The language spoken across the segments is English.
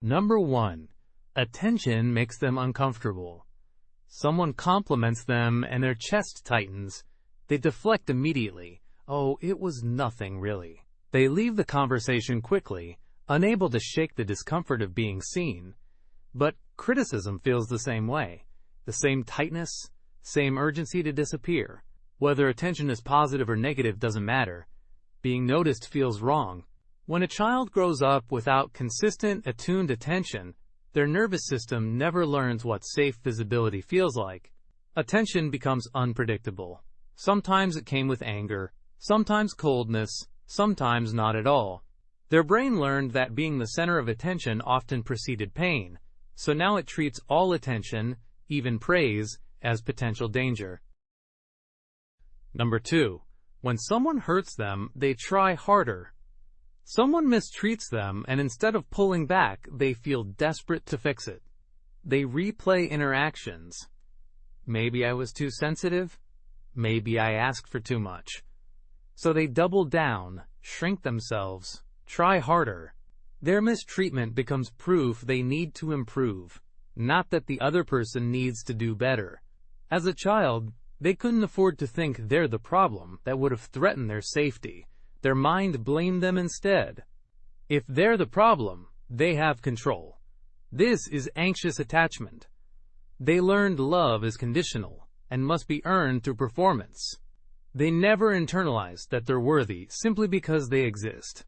Number 1. Attention makes them uncomfortable. Someone compliments them and their chest tightens. They deflect immediately. Oh, it was nothing really. They leave the conversation quickly, unable to shake the discomfort of being seen. But criticism feels the same way. The same tightness, same urgency to disappear. Whether attention is positive or negative doesn't matter. Being noticed feels wrong. When a child grows up without consistent, attuned attention, their nervous system never learns what safe visibility feels like. Attention becomes unpredictable. Sometimes it came with anger, sometimes coldness, sometimes not at all. Their brain learned that being the center of attention often preceded pain, so now it treats all attention, even praise, as potential danger. Number 2. When someone hurts them, they try harder. Someone mistreats them, and instead of pulling back, they feel desperate to fix it. They replay interactions. Maybe I was too sensitive. Maybe I asked for too much. So they double down, shrink themselves, try harder. Their mistreatment becomes proof they need to improve, not that the other person needs to do better. As a child, they couldn't afford to think they're the problem. That would have threatened their safety. Their mind blamed them instead. If they're the problem, they have control. This is anxious attachment. They learned love is conditional and must be earned through performance. They never internalized that they're worthy simply because they exist.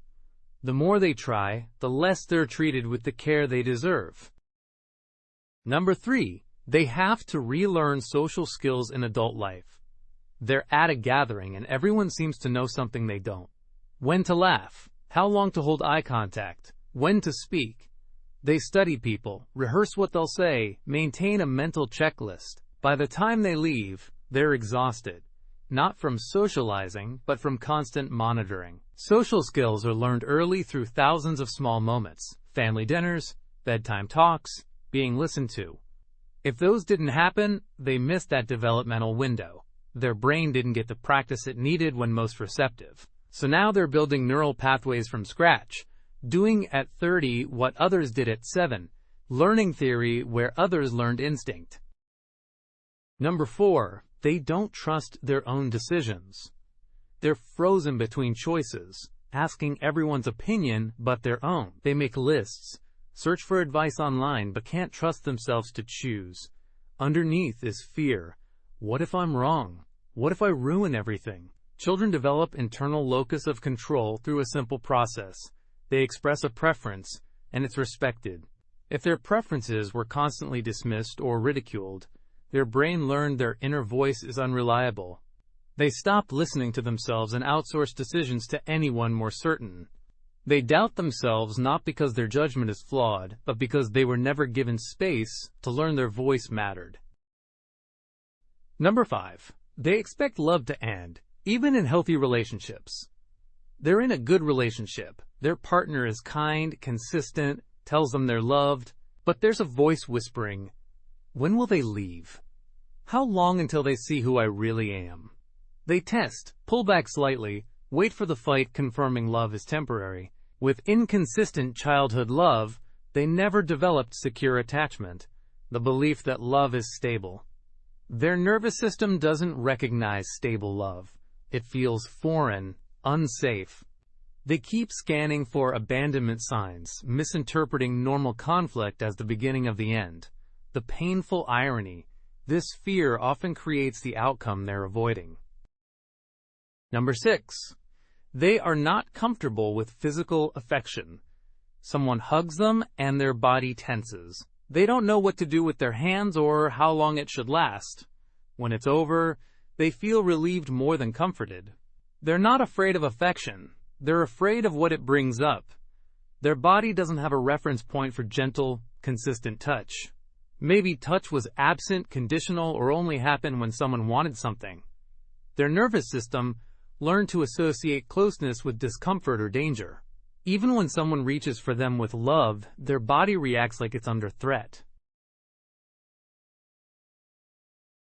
The more they try, the less they're treated with the care they deserve. Number 3. They have to relearn social skills in adult life. They're at a gathering and everyone seems to know something they don't. When to laugh, how long to hold eye contact, when to speak. They study people, rehearse what they'll say, maintain a mental checklist. By the time they leave, they're exhausted. Not from socializing, but from constant monitoring. Social skills are learned early through thousands of small moments. Family dinners, bedtime talks, being listened to. If those didn't happen, they missed that developmental window. Their brain didn't get the practice it needed when most receptive. So now they're building neural pathways from scratch, doing at 30 what others did at 7, learning theory where others learned instinct. Number 4. They don't trust their own decisions. They're frozen between choices, asking everyone's opinion but their own. They make lists, search for advice online but can't trust themselves to choose. Underneath is fear. What if I'm wrong? What if I ruin everything? Children develop internal locus of control through a simple process. They express a preference, and it's respected. If their preferences were constantly dismissed or ridiculed, their brain learned their inner voice is unreliable. They stopped listening to themselves and outsourced decisions to anyone more certain. They doubt themselves not because their judgment is flawed, but because they were never given space to learn their voice mattered. Number 5. They expect love to end, even in healthy relationships. They're in a good relationship. Their partner is kind, consistent, tells them they're loved, but there's a voice whispering, when will they leave? How long until they see who I really am? They test, pull back slightly, wait for the fight confirming love is temporary. With inconsistent childhood love, they never developed secure attachment, the belief that love is stable. Their nervous system doesn't recognize stable love. It feels foreign, unsafe. They keep scanning for abandonment signs, misinterpreting normal conflict as the beginning of the end. The painful irony, this fear often creates the outcome they're avoiding. Number 6. They are not comfortable with physical affection. Someone hugs them and their body tenses. They don't know what to do with their hands or how long it should last. When it's over, they feel relieved more than comforted. They're not afraid of affection. They're afraid of what it brings up. Their body doesn't have a reference point for gentle, consistent touch. Maybe touch was absent, conditional, or only happened when someone wanted something. Their nervous system learned to associate closeness with discomfort or danger. Even when someone reaches for them with love, their body reacts like it's under threat.